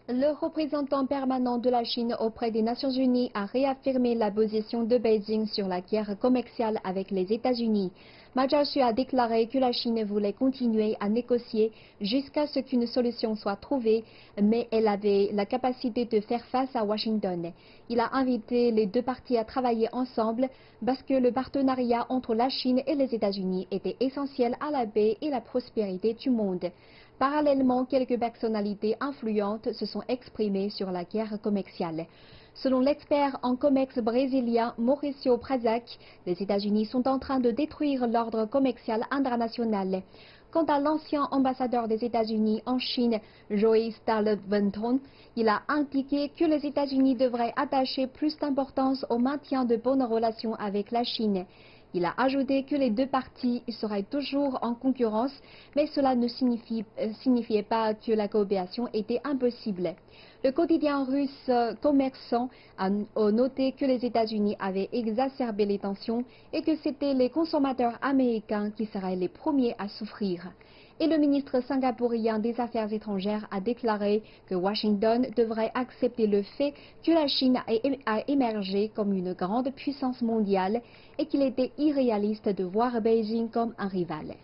Le représentant permanent de la Chine auprès des Nations Unies a réaffirmé la position de Beijing sur la guerre commerciale avec les États-Unis. Ma Jiaxu a déclaré que la Chine voulait continuer à négocier jusqu'à ce qu'une solution soit trouvée, mais elle avait la capacité de faire face à Washington. Il a invité les deux parties à travailler ensemble parce que le partenariat entre la Chine et les États-Unis était essentiel à la paix et la prospérité du monde. Parallèlement, quelques personnalités influentes se sont exprimées sur la guerre commerciale. Selon l'expert en commerce brésilien Mauricio Prazac, les États-Unis sont en train de détruire l'ordre commercial international. Quant à l'ancien ambassadeur des États-Unis en Chine, Joey Starlett-Venton, il a indiqué que les États-Unis devraient attacher plus d'importance au maintien de bonnes relations avec la Chine. Il a ajouté que les deux parties seraient toujours en concurrence, mais cela ne signifiait pas que la coopération était impossible. Le quotidien russe Commerçant a noté que les États-Unis avaient exacerbé les tensions et que c'étaient les consommateurs américains qui seraient les premiers à souffrir. Et le ministre singapourien des Affaires étrangères a déclaré que Washington devrait accepter le fait que la Chine a émergé comme une grande puissance mondiale et qu'il était irréaliste de voir Beijing comme un rival.